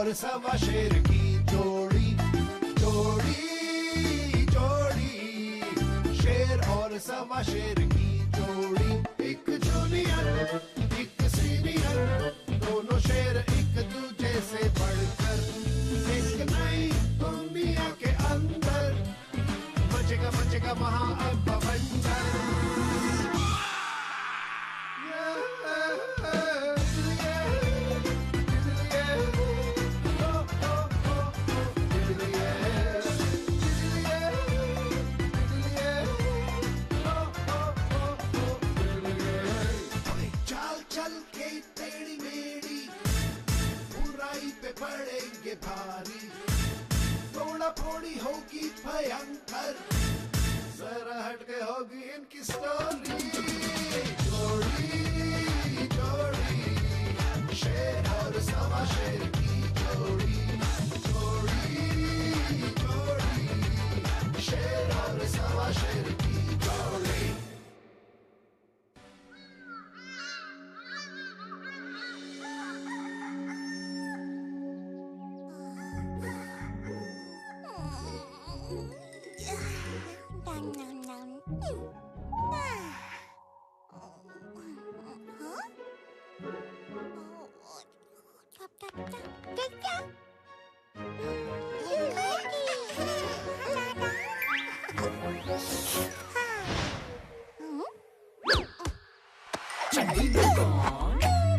और सवा शेर की जोड़ी, जोड़ी जोड़ी, शेर और सवा शेर की जोड़ी। एक जूनियर एक सीनियर, दोनों शेर एक दूजे से बढ़कर, एक नई दुनिया के अंदर बचेगा बचेगा वहाँ अब बवंडर। पड़ेंगे भारी, थोड़ा थोड़ी होगी भयंकर, जरा हटके होगी इनकी स्टोरी। जोड़ी जोड़ी, शेर और सवा शेर की जोड़ी, जोड़ी जोड़ी, शेर और सवा शेर की जोड़ी।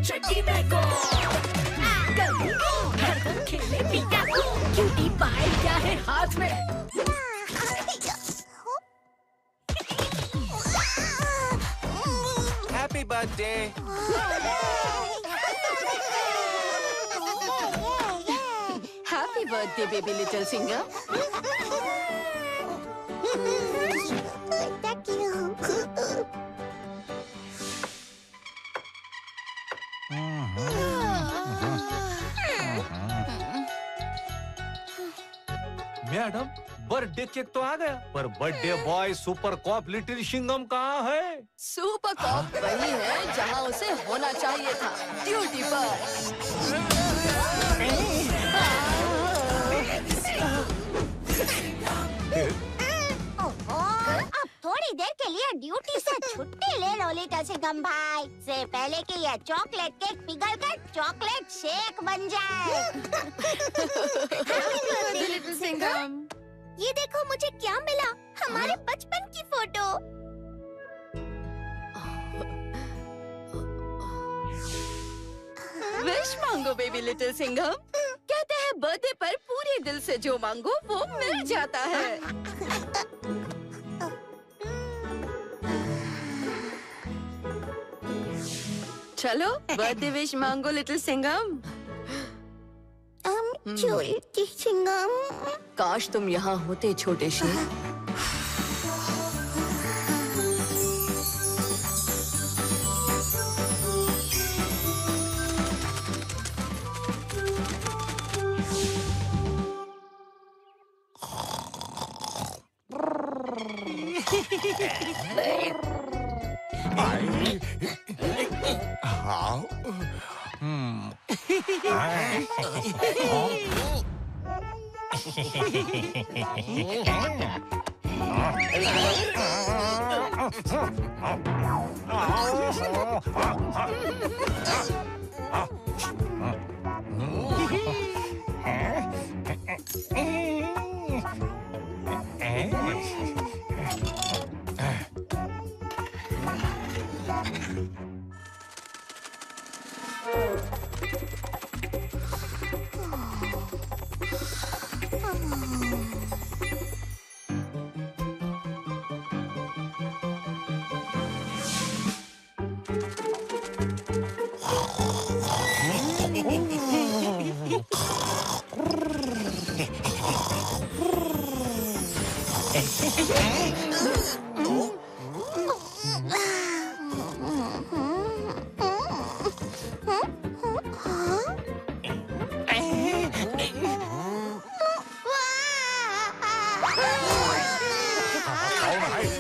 चड्डी में कौन हरदम खेले पिया को, क्यूटी पाए क्या है हाथ में। Happy birthday. Happy birthday baby little singer. Madam birthday cake तो आ गया, पर birthday boy super cop little Singham कहाँ है? सुपर कॉप वही है जहाँ उसे होना चाहिए था, ड्यूटी पर। अब थोड़ी देर के लिए ड्यूटी से छुट्टी ले लो लिटिल सिंघम भाई, से पहले कि यह चॉकलेट केक पिघल कर चॉकलेट शेक बन जाए। लिटिल सिंघम, ये देखो मुझे क्या मिला, हमारे बचपन की फोटो। विश मांगो बेबी लिटिल सिंघम। कहते हैं बर्थडे पर पूरे दिल से जो मांगो वो मिल जाता है। चलो बर्थडे विश मांगो लिटिल सिंघम। छोटी सिंघम, काश तुम यहाँ होते छोटे शेर।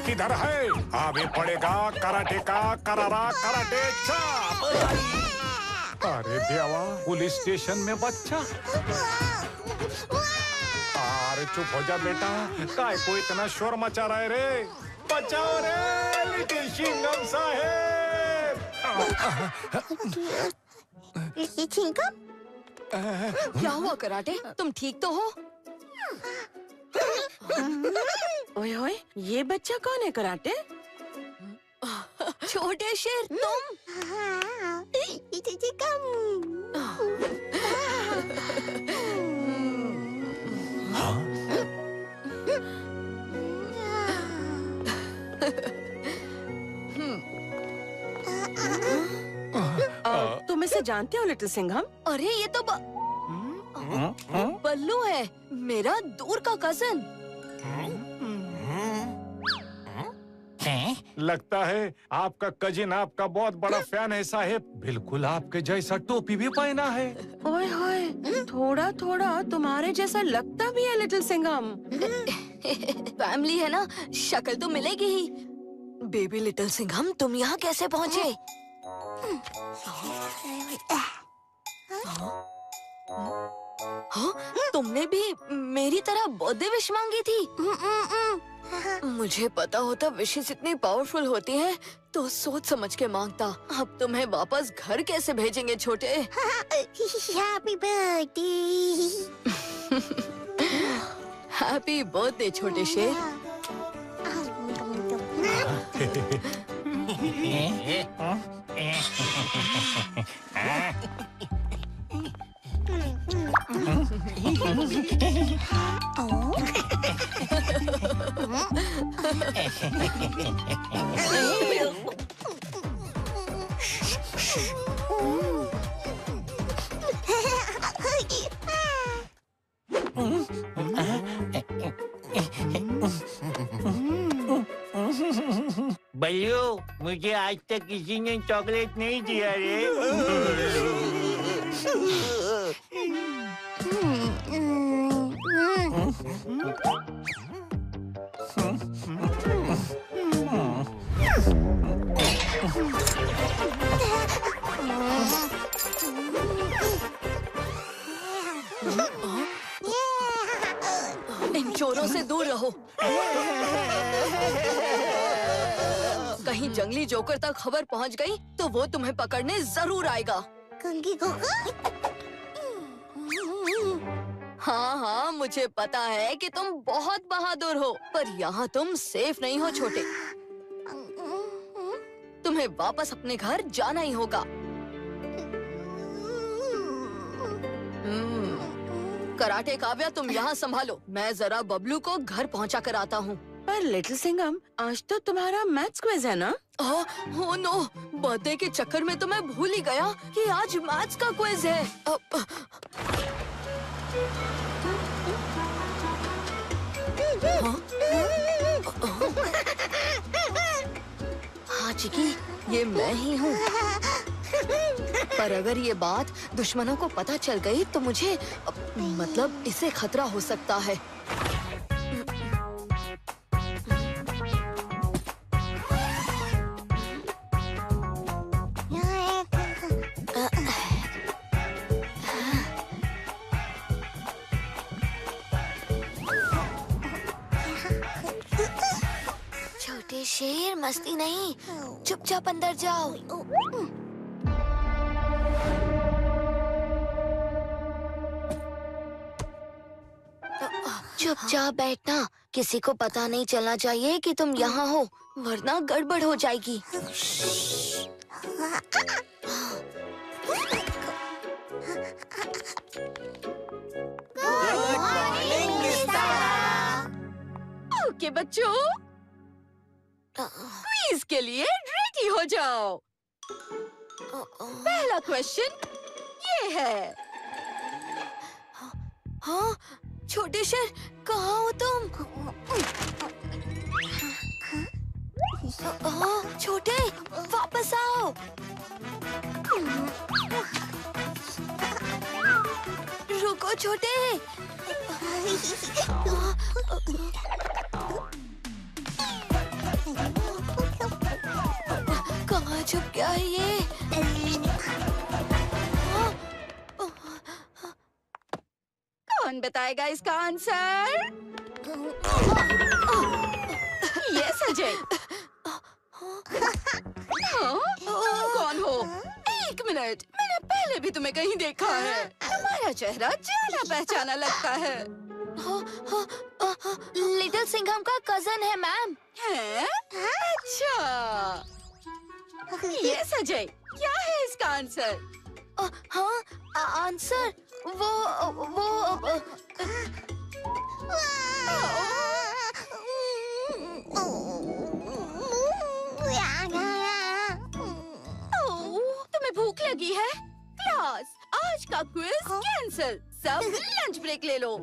किधर है? अभी पड़ेगा कराटे का करारा कराटे चाप। अरे देवा, पुलिस स्टेशन में बच्चा। अरे चुप हो जा बेटा, काय को इतना शोर मचा रहा है रे? बचाओ रे लिटिल सिंघम साहेब। चिंगम, क्या हुआ कराटे? तुम ठीक तो हो? ओए ओए, ये बच्चा कौन है कराटे? छोटे शेर तुम? चिंगम। तुम इसे जानते हो लिटिल सिंघम? अरे ये तो बल्लू है, मेरा दूर का कजन। लगता है आपका कजिन आपका बहुत बड़ा फैन है साहेब। बिल्कुल आपके जैसा टोपी भी पहना है। ओए होए, थोड़ा थोड़ा तुम्हारे जैसा लगता भी है लिटिल सिंघम। फैमिली है ना, शक्ल तो मिलेगी ही। बेबी लिटिल सिंघम, तुम यहाँ कैसे पहुँचे? हाँ, तुमने भी मेरी तरह बर्थडे विश मांगी थी? मुझे पता होता विशेस इतनी पावरफुल होती हैं, तो सोच समझ के मांगता। अब तुम्हें वापस घर कैसे भेजेंगे छोटे? Happy birthday. हैप्पी बर्थडे छोटे शेर। बल्लू, मुझे आज तक किसी ने चॉकलेट नहीं दिया रे। इन चोरों से दूर रहो। कहीं जंगली जोकर तक खबर पहुंच गई तो वो तुम्हें पकड़ने जरूर आएगा। कंगी कोका। हाँ हाँ, मुझे पता है कि तुम बहुत बहादुर हो, पर यहाँ तुम सेफ नहीं हो छोटे। तुम्हें वापस अपने घर जाना ही होगा। कराटे काव्या, तुम यहाँ संभालो, मैं जरा बबलू को घर पहुँचा कर आता हूँ। पर लिटिल सिंघम, आज तो तुम्हारा मैथ्स क्विज है ना? ओह नो, बर्थडे के चक्कर में तो मैं भूल ही गया कि आज मैथ्स का क्विज है। हाँ चिकी, ये मैं ही हूँ। पर अगर ये बात दुश्मनों को पता चल गई तो मुझे मतलब इसे खतरा हो सकता है। छोटे शेर, मस्ती नहीं, चुपचाप अंदर जाओ। चुपचाप बैठना, किसी को पता नहीं चलना चाहिए कि तुम यहाँ हो, वरना गड़बड़ हो जाएगी। ओके बच्चों, क्विज के लिए रेडी हो जाओ। पहला क्वेश्चन ये है। हाँ, छोटे शेर, कहाँ हो तुम? छोटे, वापस आओ। रुको छोटे। कहाँ छुप गया है ये? बताएगा इसका आंसर? यस अजय। हाँ? तुम कौन हो? एक मिनट, मैंने पहले भी तुम्हें कहीं देखा है। तुम्हारा चेहरा जाना पहचाना लगता है। लिटिल सिंघम का कजन है मैम। हैं? अच्छा। यस अजय, क्या है इसका आंसर? हाँ, आंसर वो तुम्हें भूख लगी है? क्लास, आज का क्विज कैंसिल। सब लंच ब्रेक ले लो।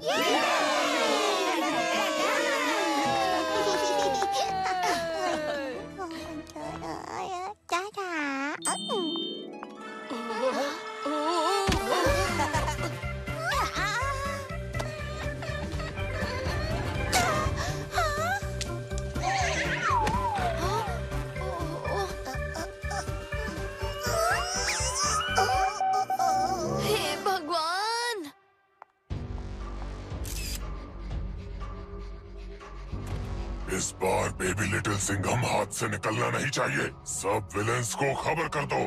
हे भगवान! इस बार बेबी लिटिल सिंघम हाथ से निकलना नहीं चाहिए। सब विलेंस को खबर कर दो।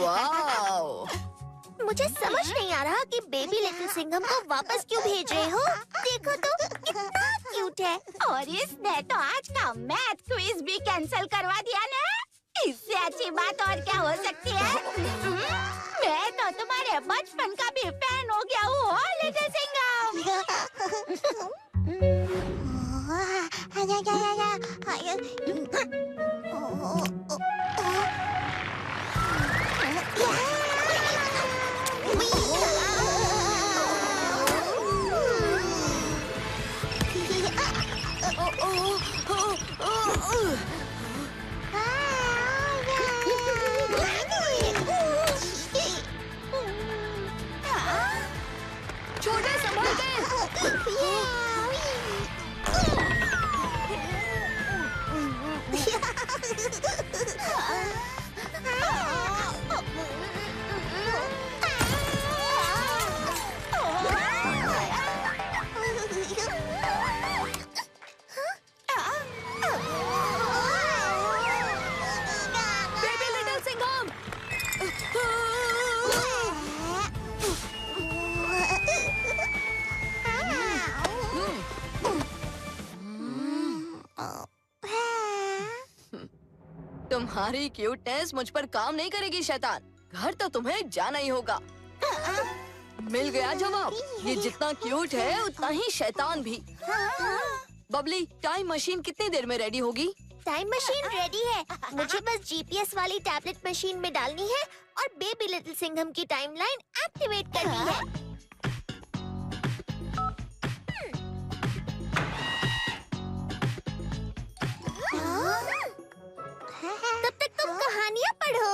वाओ! मुझे समझ नहीं आ रहा कि बेबी लिटिल सिंघम को वापस क्यों भेज रहे हो। देखो तो कितना क्यूट है। और इसने तो आज का मैथ क्विज भी कैंसिल करवा दिया ना। इससे अच्छी बात और क्या हो सकती है? मैं तो तुम्हारे बचपन का भी फैन हो गया हूँ लिटिल छोटे संभल के। Baby little Singham! तुम्हारी क्यूटनेस मुझ पर काम नहीं करेगी शैतान। घर तो तुम्हें जाना ही होगा। मिल गया जवाब। ये जितना क्यूट है उतना ही शैतान भी। बबली, टाइम मशीन कितनी देर में रेडी होगी? टाइम मशीन रेडी है। मुझे बस जीपीएस वाली टैबलेट मशीन में डालनी है और बेबी लिटिल सिंघम की टाइमलाइन एक्टिवेट करनी है। तब तक तुम कहानियाँ पढ़ो।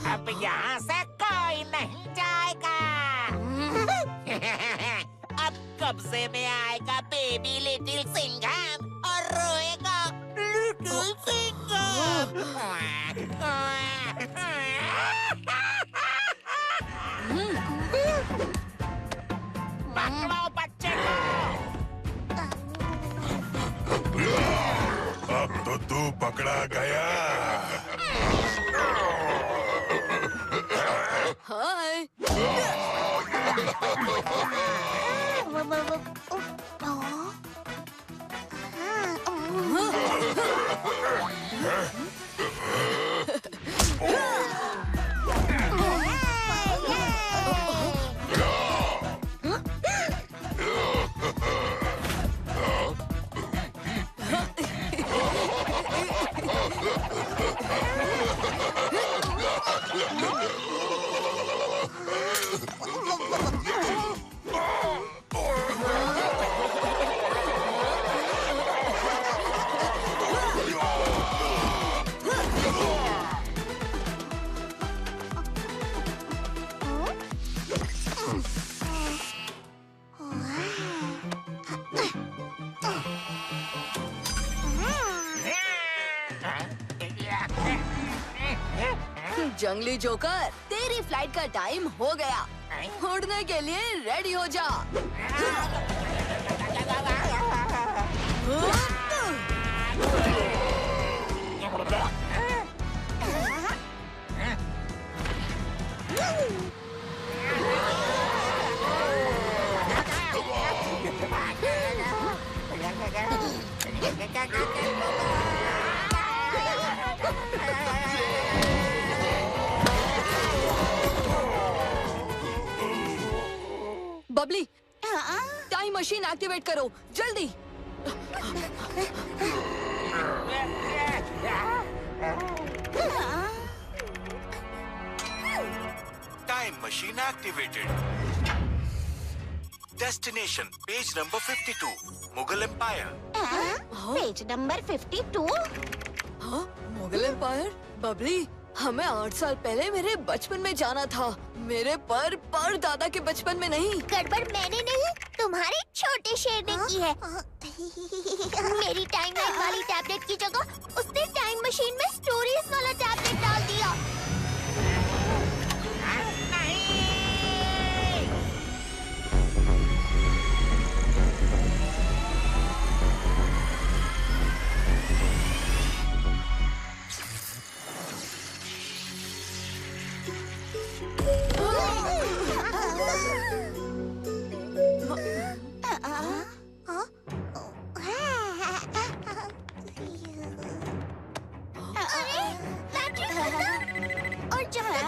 अब यहाँ से कोई नहीं जाएगा। अब कब्जे में आएगा बेबी लिटिल सिंघम और रोएगा लिटिल सिंघम। पकड़ो बच्चे को। पकड़ा गया। हाय। जंगली जोकर, तेरी फ्लाइट का टाइम हो गया। उड़ने के लिए रेडी हो जा। बबली, टाइम मशीन एक्टिवेट करो जल्दी। Time machine activated. Destination page number 52 Mughal empire. Page number 52। हाँ, मुगल एम्पायर। बबली, हमें 8 साल पहले मेरे बचपन में जाना था, मेरे पर दादा के बचपन में नहीं। गड़बड़ मैंने नहीं, तुम्हारे छोटे शेर ने की है। मेरी टाइमलाइन वाली टैबलेट की जगह उसने टाइम मशीन में स्टोरीज वाला टैबलेट डाल दिया।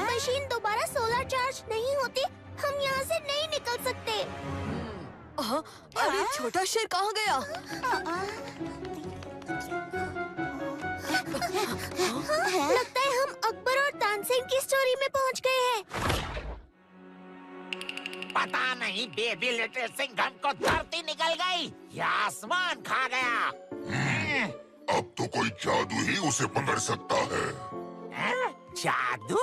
मशीन दोबारा सोलर चार्ज नहीं होती, हम यहाँ से नहीं निकल सकते। अरे छोटा शेर कहाँ गया? लगता है हम अकबर और तानसेन की स्टोरी में पहुँच गए हैं। पता नहीं बेबी लिटिल सिंघम को धरती निकल गई या आसमान खा गया। अब तो कोई जादू ही उसे पकड़ सकता है। जादू?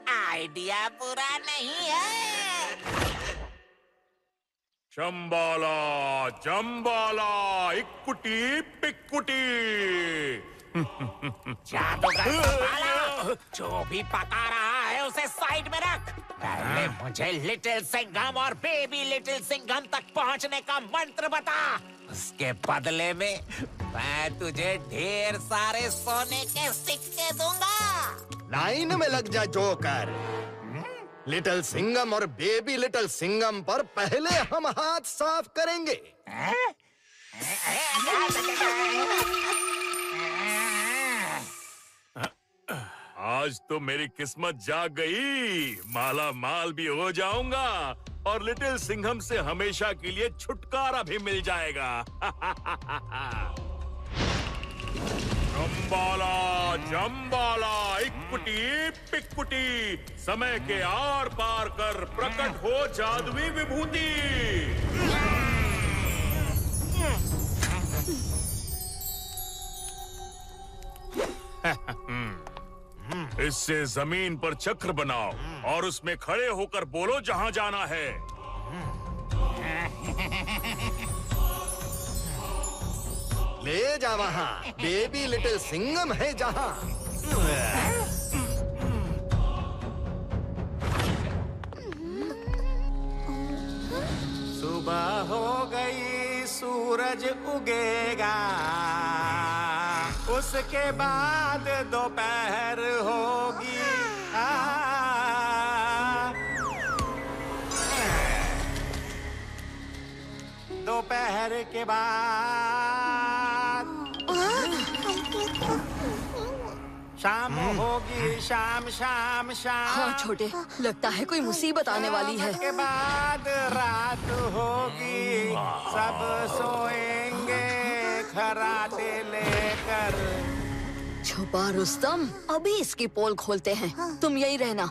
आइडिया बुरा नहीं है। चंबाला जंबाला इक्कुटी पिक्कुटी। जादूगर संभाला, जो भी पका रहा है उसे साइड में रख। पहले मुझे लिटिल सिंघम और बेबी लिटिल सिंघम तक पहुंचने का मंत्र बता। उसके बदले में मैं तुझे ढेर सारे सोने के सिक्के दूंगा। लाइन में लग जा जोकर। लिटिल सिंघम और बेबी लिटिल सिंघम पर पहले हम हाथ साफ करेंगे। आज तो मेरी किस्मत जाग गई, माला माल भी हो जाऊंगा और लिटिल सिंघम से हमेशा के लिए छुटकारा भी मिल जाएगा। जंबाला जंबाला इक्कुटी पिक्कुटी, समय के आर पार कर प्रकट हो जादुई विभूति। इससे जमीन पर चक्र बनाओ और उसमें खड़े होकर बोलो जहां जाना है। ले जा वहाँ, बेबी लिटिल सिंघम है जहाँ। सुबह हो गई, सूरज उगेगा। उसके बाद दोपहर होगी। दोपहर के बाद शाम होगी। शाम शाम शाम। हाँ छोटे, लगता है कोई मुसीबत आने वाली है। के बाद रात होगी। सब सोएंगे खराटे लेकर। छुपा रुस्तम, अभी इसकी पोल खोलते हैं। तुम यही रहना।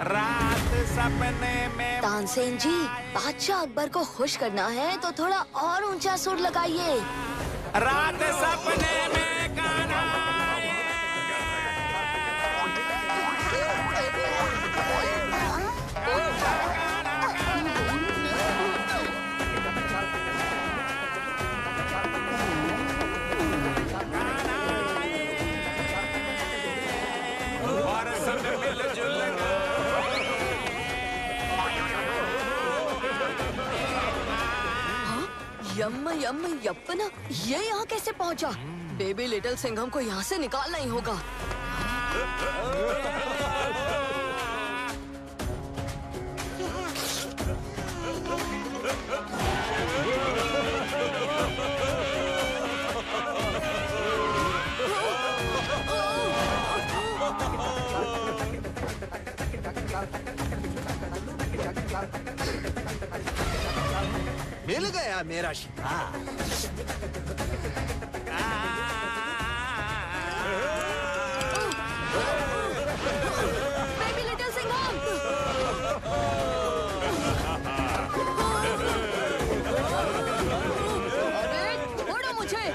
रात सपने में तानसेन जी, बादशाह अकबर को खुश करना है तो थोड़ा और ऊंचा सुर लगाइए। रात सपने में कान्हा आए। और सब मिलजुल यम यम यप्पना, ये यहाँ कैसे पहुँचा? बेबी लिटिल सिंघम को यहाँ से निकालना ही होगा। मिल गया मेरा शिकार। Baby little Singham! अरे छोड़ो मुझे।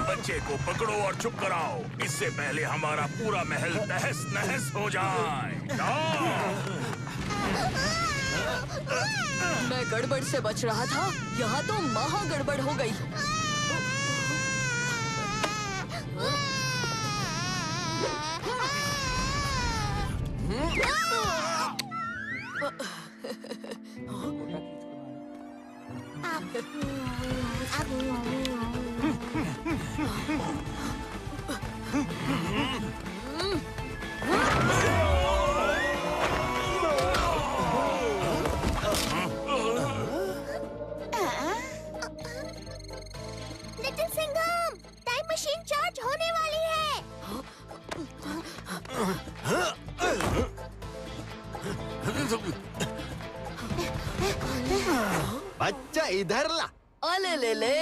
बच्चे को पकड़ो और चुप कराओ, इससे पहले हमारा पूरा महल तहस नहस हो जाए। मैं गड़बड़ से बच रहा था, यहाँ तो महा गड़बड़ हो गई। Little Singham, time machine charge होने वाली है। बच्चा इधर ला। अले ले ले।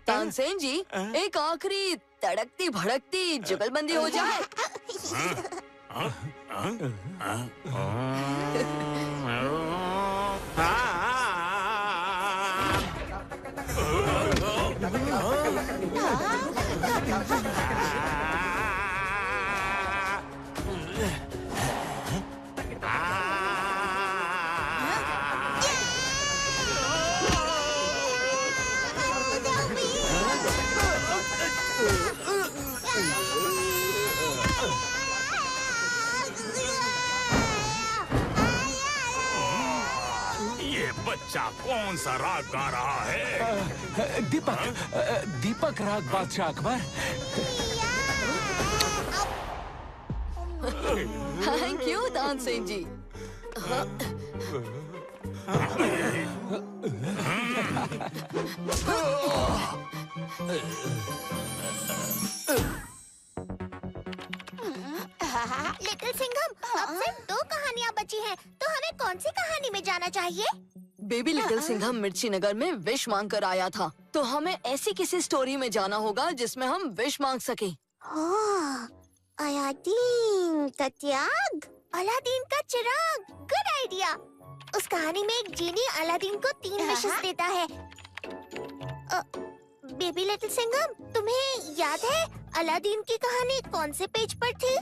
तानसेन जी, एक आखिरी तड़कती भड़कती जुगलबंदी हो जाए। ये बच्चा कौन सा राग गा रहा है? दीपक राग बादशाह Akbar. Thank you Tansen ji. Little Singham, अब से हैं, तो हमें कौन सी कहानी में जाना चाहिए? बेबी लिटिल सिंघम मिर्ची नगर में विश मांग कर आया था, तो हमें ऐसी किसी स्टोरी में जाना होगा जिसमें हम विश मांग सकें। अलादीन का त्याग, अलादीन का चिराग, गुड आइडिया। उस कहानी में एक जीनी अलादीन को 3 विशेस देता है। बेबी लिटिल सिंघम, तुम्हें याद है अलादीन की कहानी कौन से पेज पर थी?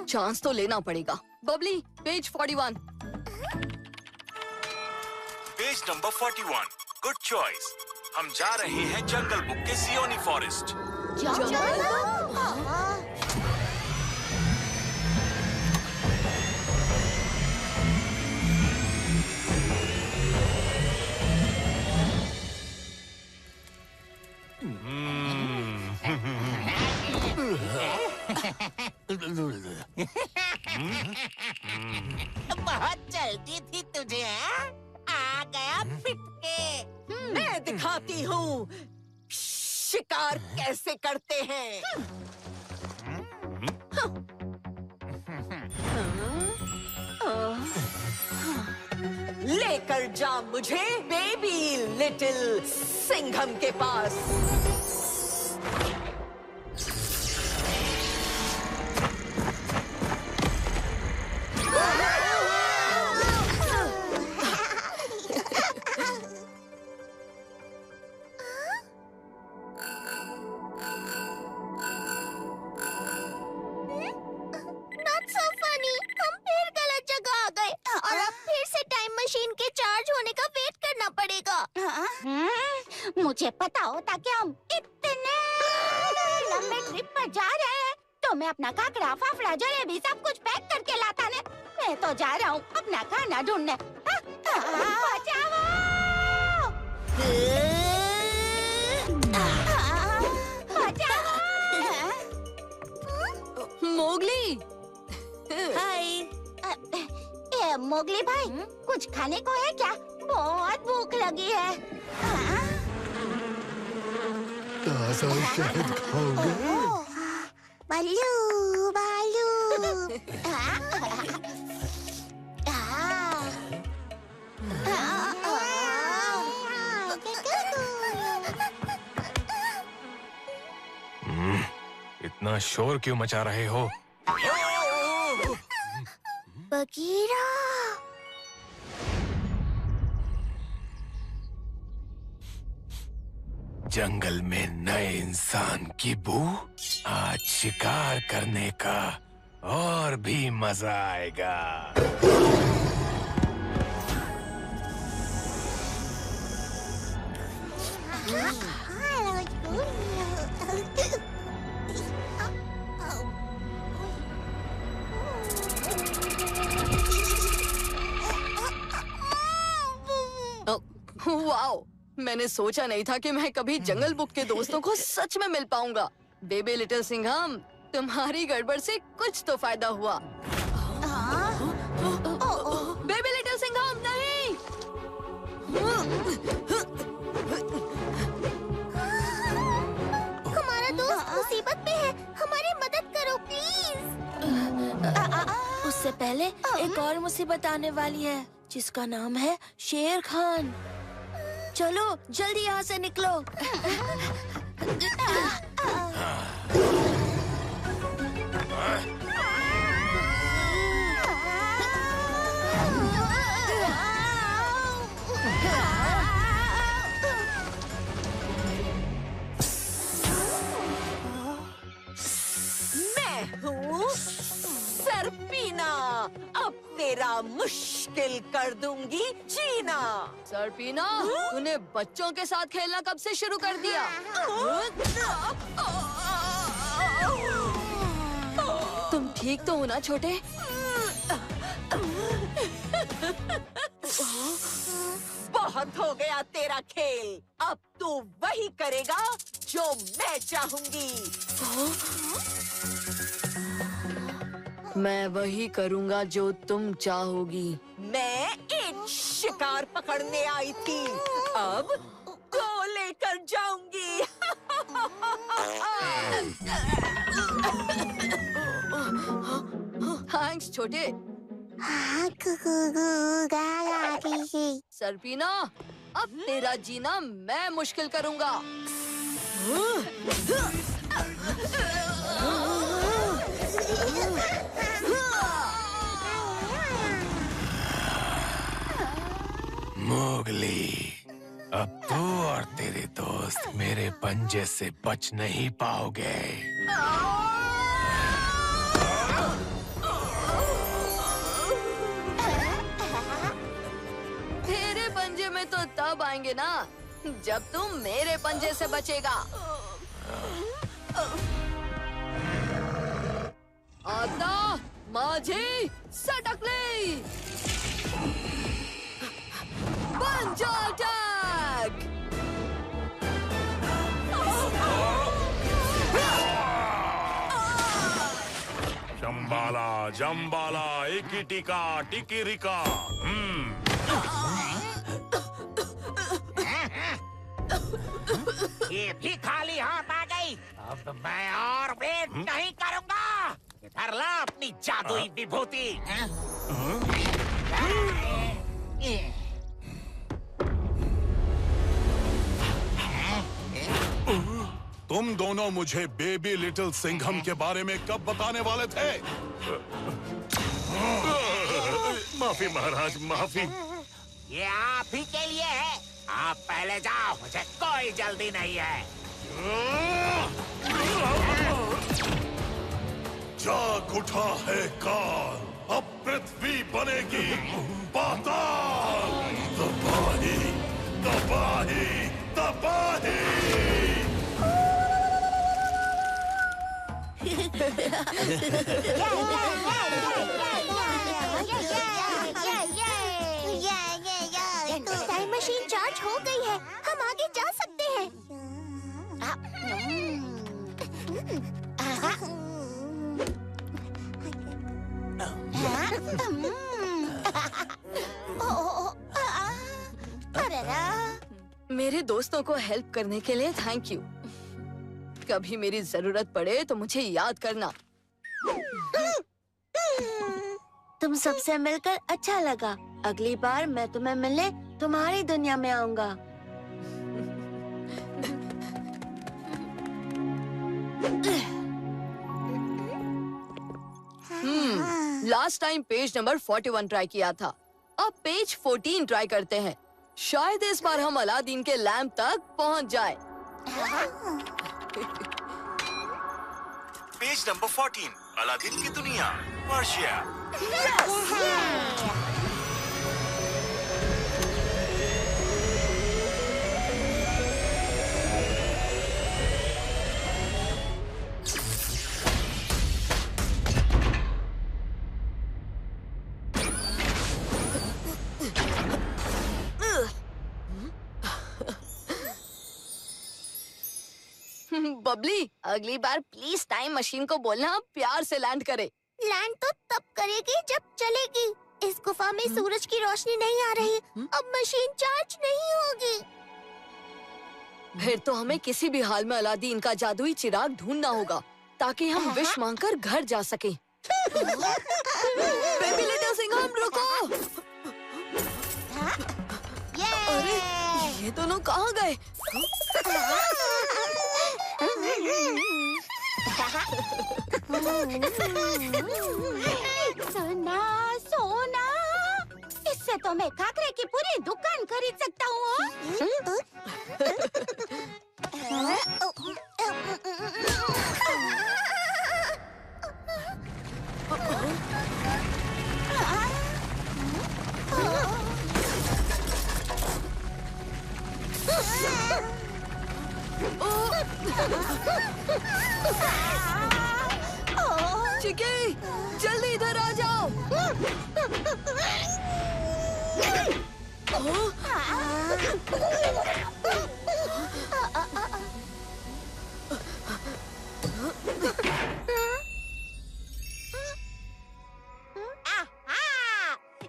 चांस तो लेना पड़ेगा। Babli, page 41। Page number 41। Good choice. हम जा रहे हैं जंगल बुक के सियोनी फॉरेस्ट। बहुत जल्दी थी तुझे, हाँ? आ गया पिटके। मैं दिखाती हूँ शिकार कैसे करते हैं। लेकर जा मुझे बेबी लिटिल सिंघम के पास। मुझे पता होता कि हम इतने लंबे ट्रिप पर जा रहे हैं, तो मैं अपना काकड़ा, फाफड़ा, जलेबी सब कुछ पैक करके लाता ने। मैं तो जा रहा हूँ अपना खाना ढूंढने। बचाओ! मोगली। हाय। मोगली भाई, कुछ खाने को है क्या? बहुत भूख लगी है। ताज़ा शहद खाओगे? बालू बालू। इतना शोर क्यों मचा रहे हो? बगीरा। जंगल में नए इंसान की बू। आज शिकार करने का और भी मजा आएगा। वाओ, मैंने सोचा नहीं था कि मैं कभी जंगल बुक के दोस्तों को सच में मिल पाऊंगा। बेबी लिटिल सिंघम, तुम्हारी गड़बड़ से कुछ तो फायदा हुआ। बेबी लिटिल सिंघम, नहीं! हमारा दोस्त मुसीबत में है, हमारी मदद करो प्लीज। उससे पहले एक और मुसीबत आने वाली है, जिसका नाम है शेर खान। चलो जल्दी यहाँ से निकलो। मैं हूँ सर्पिना, अब तेरा मुश्किल कर दूंगी जीना। सर्पिना, तूने बच्चों के साथ खेलना कब से शुरू कर दिया? तुम ठीक तो हो ना छोटे? बहुत हो गया तेरा खेल, अब तू वही करेगा जो मैं चाहूंगी। मैं वही करूंगा जो तुम चाहोगी। मैं एक शिकार पकड़ने आई थी, अब दो लेकर जाऊंगी। थैंक्स छोटे। सरपीना, अब तेरा जीना मैं मुश्किल करूंगा। मोगली, अब तू और तेरे दोस्त मेरे पंजे से बच नहीं पाओगे। तेरे पंजे में तो तब आएंगे ना जब तुम मेरे पंजे से बचेगा। आता माझी सटकली, पंजा अटैक। जम्बाला जम्बाला, इकी टिका टिकी रिका। ये भी खाली हाथ आ गई। अब मैं और वेट नहीं करूंगा। इधर ला अपनी जादुई विभूति। तुम दोनों मुझे बेबी लिटिल सिंघम के बारे में कब बताने वाले थे? माफी महाराज, माफी। ये आप ही के लिए है। आप पहले जाओ, मुझे कोई जल्दी नहीं है। जाग उठा है काल, अब पृथ्वी बनेगी पाताल। तबाही तबाही तबाही। टाइम मशीन चार्ज हो गई है, हम आगे जा सकते हैं। मेरे दोस्तों को हेल्प करने के लिए थैंक यू। कभी मेरी जरूरत पड़े तो मुझे याद करना। तुम सबसे मिलकर अच्छा लगा। अगली बार मैं तुम्हें मिलने तुम्हारी दुनिया में आऊंगा। Last time page number 41 try किया था, अब पेज 14 ट्राई करते हैं। शायद इस बार हम अलादीन के लैंप तक पहुंच जाए। पेज नंबर 14, अलादीन की दुनिया, पर्शिया। बबली, अगली बार प्लीज टाइम मशीन को बोलना प्यार से लैंड करे। लैंड तो तब करेगी जब चलेगी। इस गुफा में सूरज की रोशनी नहीं आ रही, अब मशीन चार्ज नहीं होगी। फिर तो हमें किसी भी हाल में अलादीन का जादुई चिराग ढूंढना होगा ताकि हम विश मांगकर घर जा सकें। बेबी लिटिल सिंघम, रुको। अरे ये दोनों कहाँ गए? सोना सोना, इससे तो मैं खाकरे की पूरी दुकान खरीद सकता हूँ। चिकी, जल्दी इधर आ जाओ।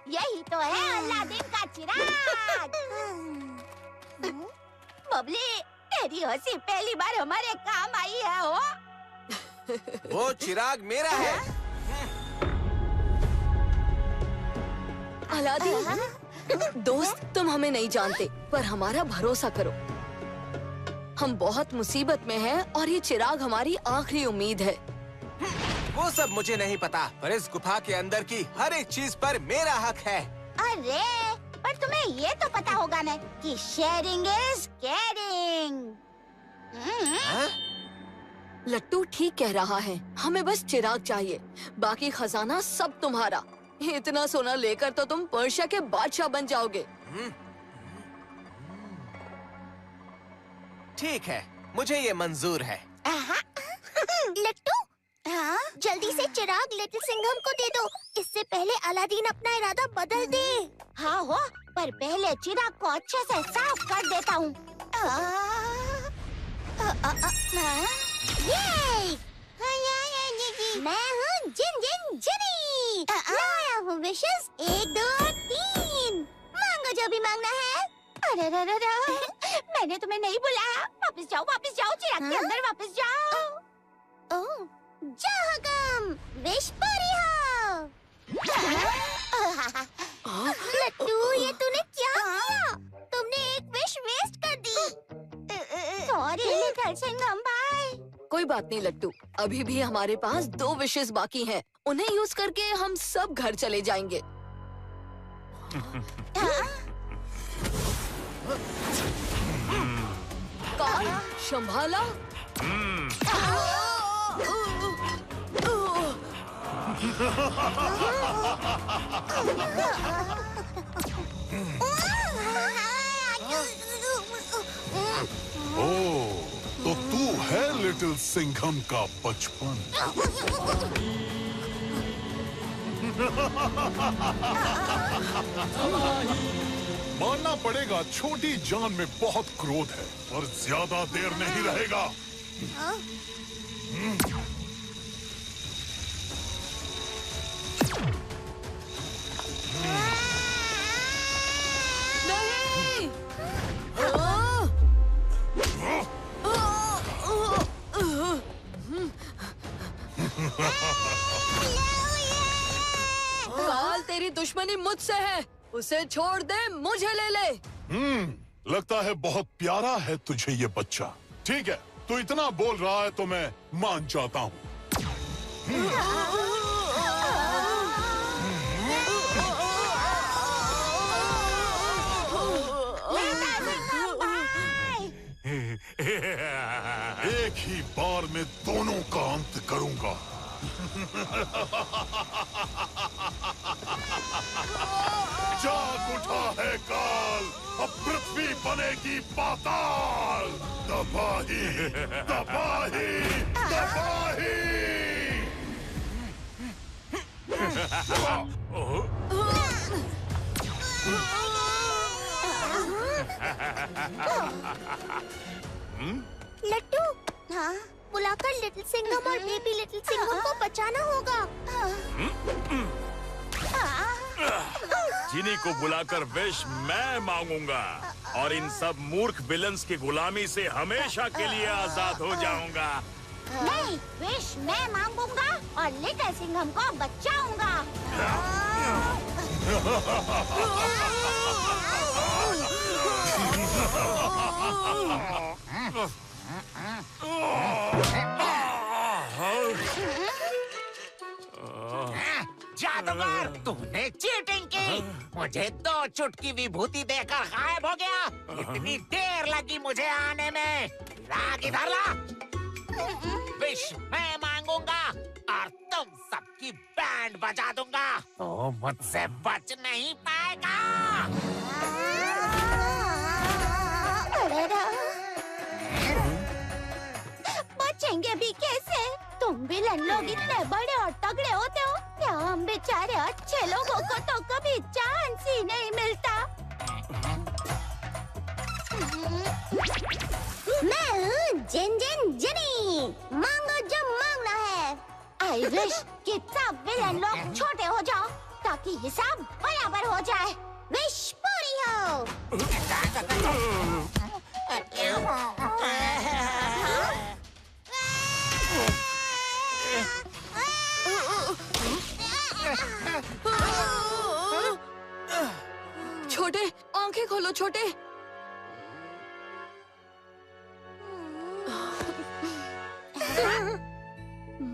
यही तो है है अलादीन का चिराग। बबली, तेरी हंसी पहली बार हमारे काम आई है हो। वो चिराग मेरा है। अलादीन, दोस्त तुम हमें नहीं जानते, पर हमारा भरोसा करो। हम बहुत मुसीबत में हैं और ये चिराग हमारी आखिरी उम्मीद है। वो सब मुझे नहीं पता, पर इस गुफा के अंदर की हर एक चीज पर मेरा हक है। अरे, पर तुम्हें ये तो पता होगा ना कि शेयरिंग इज केयरिंग। लट्टू ठीक कह रहा है, हमें बस चिराग चाहिए, बाकी खजाना सब तुम्हारा। इतना सोना लेकर तो तुम पर्शिया के बादशाह बन जाओगे। ठीक है, मुझे ये मंजूर है। लट्टू, हाँ, जल्दी से चिराग लिटिल सिंघम को दे दो, इससे पहले अलादीन अपना इरादा बदल दे। हाँ हो, पर पहले चिराग को अच्छे से साफ कर देता हूँ। मैं हूँ जिन जिन जिनी, लाया हूँ विशेष 1 2 3, मांगो जो भी मांगना है। अरे रे रे रे, मैंने तुम्हें नहीं बुलाया। वापस जाओ चिराग के अंदर वापस जाओ। ओह, जाओ हुक्म, विश पूरी हो। लट्टू, ये तूने क्या किया? तुमने एक विश वेस्ट कर दी। सॉरी लिटिल सिंघम भाई। कोई बात नहीं लट्टू, अभी भी हमारे पास 2 विशेस बाकी हैं। उन्हें यूज करके हम सब घर चले जाएंगे। काल, संभाला। ओह, तो तू है लिटिल सिंघम का बचपन। मानना पड़ेगा, छोटी जान में बहुत क्रोध है, और ज्यादा देर नहीं रहेगा। नहीं! काल, तेरी दुश्मनी मुझसे है, उसे छोड़ दे, मुझे ले ले। लगता है बहुत प्यारा है तुझे ये बच्चा। ठीक है, तू इतना बोल रहा है तो मैं मान जाता हूँ। एक ही बार में दोनों का अंत करूंगा। जाग उठा है काल, अब पृथ्वी बनेगी पाताल। तबाही, तबाही, तबाही। लट्टू, हाँ, बुलाकर लिटिल सिंघम और बेबी लिटिल सिंघम को बचाना होगा। जिनी को बुलाकर विश मैं मांगूंगा और इन सब मूर्ख विलन्स की गुलामी से हमेशा के लिए आजाद हो जाऊंगा। नहीं, विश मैं मांगूंगा और लिटिल सिंघम को बचाऊंगा। जादूगर, तूने चीटिंग की। मुझे 2 चुटकी विभूति देकर गायब हो गया। इतनी देर लगी मुझे आने में। लाग इधर ला। विश मैं मांगूंगा और तुम सबकी बैंड बजा दूंगा, तो मुझसे बच नहीं पाएगा। बचेंगे भी कैसे? तुम विलन लोग इतने बड़े और तगड़े होते हो, क्या हम बेचारे अच्छे लोगों को तो कभी चांस ही नहीं मिलता। मैं हूँ जिन जिन जिनी, मांगो जो मांगना है। आई विश कि सब विलन लोग छोटे हो जाओ, ताकि हिसाब बराबर हो जाए। विश पूरी हो। छोटे, आंखें खोलो छोटे।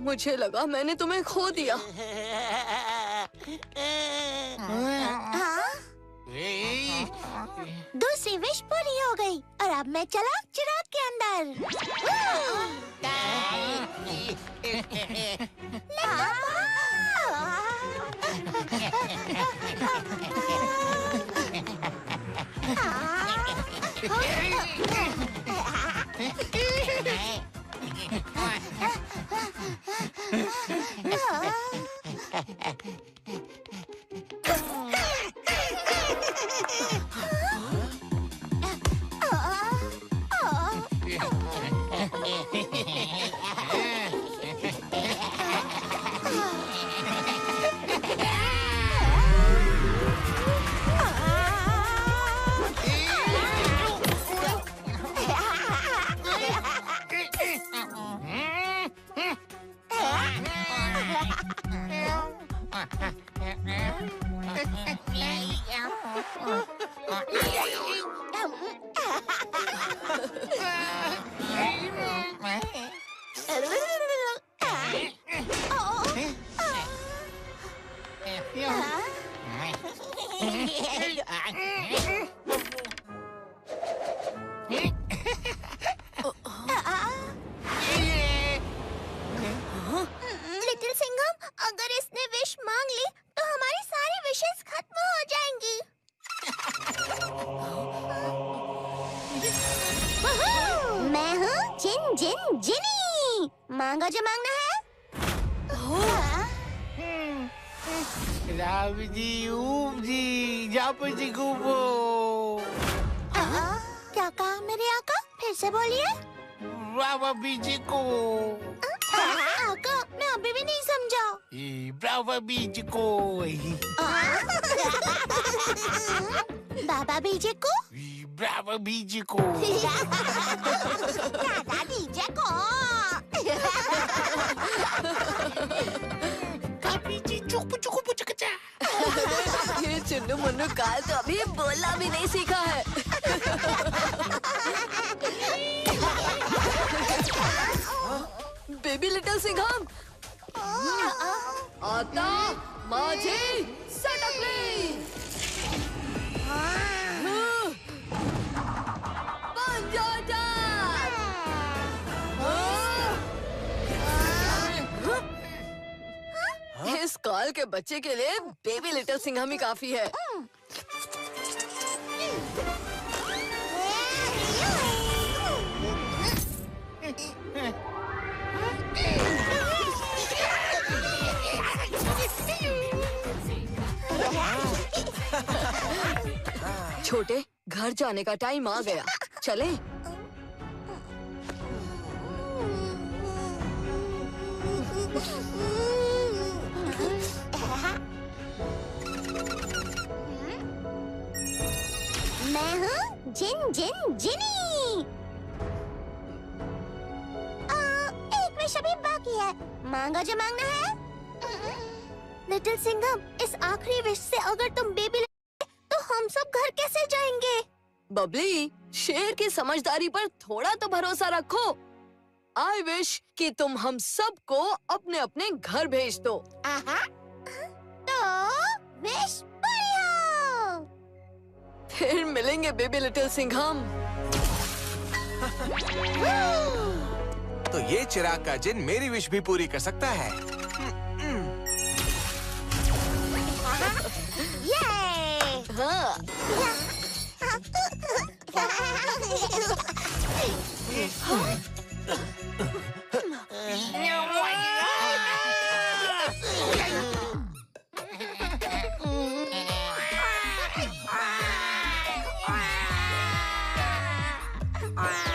मुझे लगा मैंने तुम्हें खो दिया। दूसरी विश पूरी हो गई और अब मैं चला चिराग के अंदर। लिटिल सिंघम, अगर इसने विश मांग ली तो हमारी सारी विशेस खत्म हो जाएंगी। मैं हूँ जिन जिन जिनी। मांगो जो मांगना है। क्या कहा मेरे आका? फिर से बोलिए। ब्रावा बीजी को। आका, मैं अभी भी नहीं समझा। ब्रावा बीजी को। बाबा बीजे को। ब्रावा बीजी को। दादा बीजे को। ये चुन्नू मुन्नू काल तो अभी बोलना भी नहीं सीखा है। बेबी लिटिल सिंघम, आता माझी सटकली। बन जाओ जा। इस काल के बच्चे के लिए बेबी लिटिल सिंघम ही काफी है। छोटे, घर जाने का टाइम आ गया, चले? मैं हूँ जिन जिन जिनी। एक विश अभी बाकी है। मांगो जो मांगना है। लिटिल सिंघम, इस आखिरी विश से अगर तुम बेबी तो हम सब घर कैसे जाएंगे? बबली, शेर की समझदारी पर थोड़ा तो भरोसा रखो। आई विश कि तुम हम सबको अपने अपने घर भेज दो। तो विश पूरी हो। फिर मिलेंगे बेबी लिटिल सिंघम। तो ये चिराग का जिन मेरी विश भी पूरी कर सकता है। हाँ। हाँ।